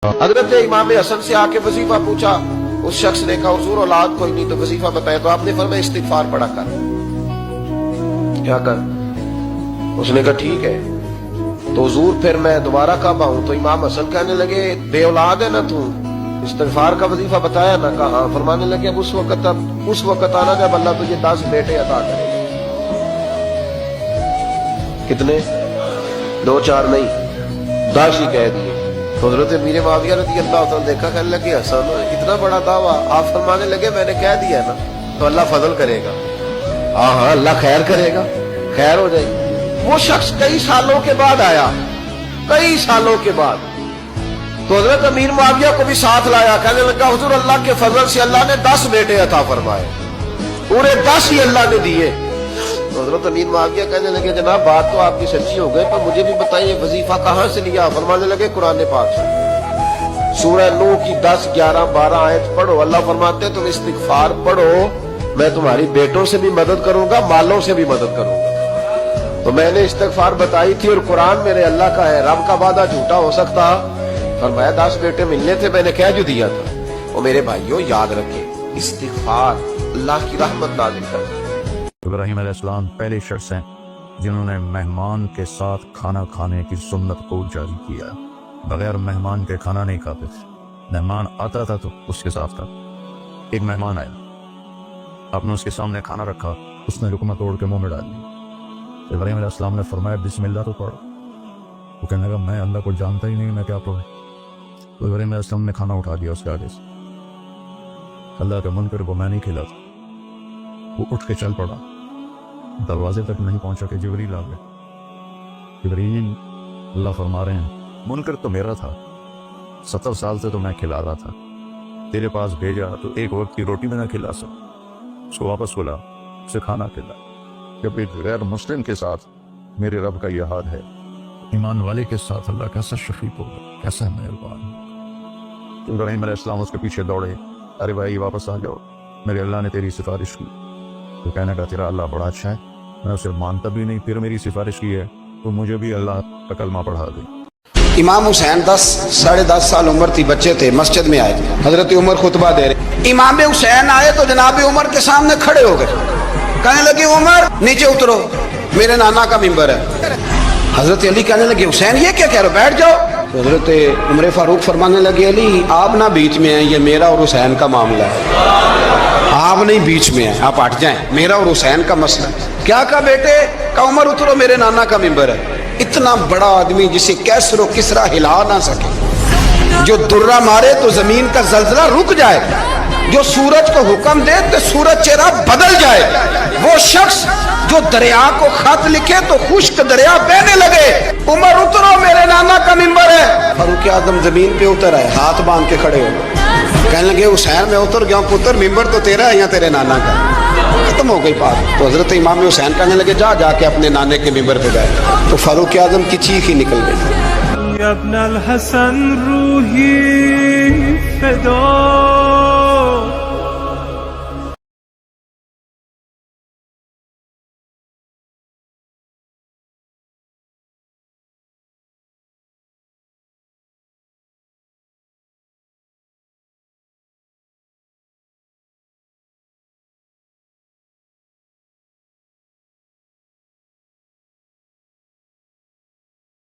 حضرت امام حسن سے آ کے وظیفہ پوچھا، اس شخص نے کہا حضور اولاد کوئی نہیں تو وظیفہ بتایا، تو آپ نے فرمایا استغفار پڑھا کر۔ کیا کر؟ اس نے کہا ٹھیک ہے۔ تو حضور پھر میں دوبارہ کعبہ ہوں تو امام حسن کہنے لگے بے اولاد ہے نا تو استغفار کا وظیفہ بتایا نا؟ کہا ہاں۔ فرمانے لگے اب اس وقت آنا جب اللہ تجھے 10 بیٹے عطا کرے۔ کتنے؟ 2 4 نہیں، 10 ہی کہہ دیے۔ تو حضرت امیر معاویہ رضی اللہ عنہ دیکھا، کہنے لگے حسن اتنا بڑا دعویٰ؟ آپ فرمانے لگے میں نے کہہ دیا نا تو اللہ فضل کرے گا۔ ہاں ہاں اللہ خیر کرے گا، خیر ہو جائے گی۔ وہ شخص کئی سالوں کے بعد آیا، کئی سالوں کے بعد، تو حضرت امیر معاویہ کو بھی ساتھ لایا۔ کہنے لگا حضور اللہ کے فضل سے اللہ نے 10 بیٹے عطا فرمائے، پورے 10 ہی اللہ نے دیے۔ تو حضرت امیر معاویہ کہنے لگے جناب بات تو آپ کی سچی ہو گئی، پر مجھے بھی بتائیے وظیفہ کہاں سے لیا؟ فرمانے لگے قرآن پاک سے، سورہ نوح کی 10 11 12 آیت پڑھو۔ اللہ فرماتے ہیں تم استغفار پڑھو، میں تمہاری بیٹوں سے بھی مدد کروں گا، مالوں سے بھی مدد کروں گا۔ تو میں نے استغفار بتائی تھی اور قرآن میرے اللہ کا ہے، رب کا وعدہ جھوٹا ہو سکتا؟ فرمایا 10 بیٹے ملنے تھے، میں نے کہہ جو دیا تھا۔ اور میرے بھائیوں یاد رکھیں استغفار اللہ کی رحمت نازل کرتا ہے۔ ابراہیم علیہ السلام پہلے شخص ہیں جنہوں نے مہمان کے ساتھ کھانا کھانے کی سنت کو جاری کیا۔ بغیر مہمان کے کھانا نہیں کھاتے تھے، مہمان آتا تھا تو اس کے ساتھ تھا۔ ایک مہمان آیا، آپ نے اس کے سامنے کھانا رکھا، اس نے لقمہ توڑ کے منہ میں ڈال دیا۔ ابراہیم علیہ السلام نے فرمایا بسم اللہ تو پڑھو۔ وہ کہنے لگا میں اللہ کو جانتا ہی نہیں، میں کیا پڑھوں؟ تو ابراہیم علیہ السلام نے کھانا اٹھا دیا اس کے آگے سے۔ اللہ کے منکر کو میں نہیں کھلاتا۔ وہ اٹھ کے چل پڑا، دروازے تک نہیں پہنچا کہ جبریل آ گئے۔ جبریل اللہ فرما رہے ہیں منکر تو میرا تھا، 70 سال سے تو میں کھلا رہا تھا، تیرے پاس بھیجا تو ایک وقت کی روٹی میں نہ کھلا سکا، اس کو واپس بلا، اسے کھانا کھلا۔ جب ایک غیر مسلم کے ساتھ میرے رب کا یہ حال ہے، ایمان والے کے ساتھ اللہ کیسا شفیق ہوگا، کیسا مہربان ہوگا۔ ابراہیم علیہ السلام اس کے پیچھے دوڑے، ارے بھائی واپس آ جاؤ، میرے اللہ نے تیری سفارش کی۔ تو کہنے کا تیرا اللہ بڑا اچھا ہے، میں اسے مانتا بھی نہیں، پھر میری سفارش کی ہے تو مجھے بھی اللہ کا کلمہ پڑھا دے۔ امام حسین 10 سال عمر تھی، بچے تھے، مسجد میں آئے، حضرت عمر خطبہ دے رہے، امام حسین آئے تو جناب عمر کے سامنے کھڑے ہو گئے، کہنے لگے عمر نیچے اترو، میرے نانا کا ممبر ہے۔ حضرت علی کہنے لگے حسین یہ کیا کہہ رہے ہو، بیٹھ جاؤ۔ تو حضرت عمر فاروق فرمانے لگے علی آپ نہ بیچ میں ہیں، یہ میرا اور حسین کا معاملہ ہے، آپ نہیں بیچ میں ہیں، آپ ہٹ جائیں، میرا اور حسین کا مسئلہ ہے۔ کیا کہا بیٹے؟ کہ عمر اترو، میرے نانا کا ممبر ہے۔ اتنا بڑا آدمی جسے کیسر و کسرا ہلا نہ سکے، جو درہ مارے تو زمین کا زلزلہ رک جائے، جو سورج کو حکم دے تو سورج چہرہ بدل جائے، وہ شخص جو دریا کو خط لکھے تو خشک دریا بہنے لگے۔ عمر اترو، میرے نانا کا ممبر ہے۔ فاروق اعظم زمین پہ اتر آئے، ہاتھ باندھ کے کھڑے ہو، کہنے لگے حسین میں اتر گیا ہوں پتر، ممبر تو تیرا ہے یا تیرے نانا کا؟ ختم ہو گئی بات۔ تو حضرت امام حسین کہنے لگے جا کے اپنے نانے کے ممبر پہ گئے، تو فاروق اعظم کی چیخ ہی نکل گئی۔ یا ابن الحسن روحی فدا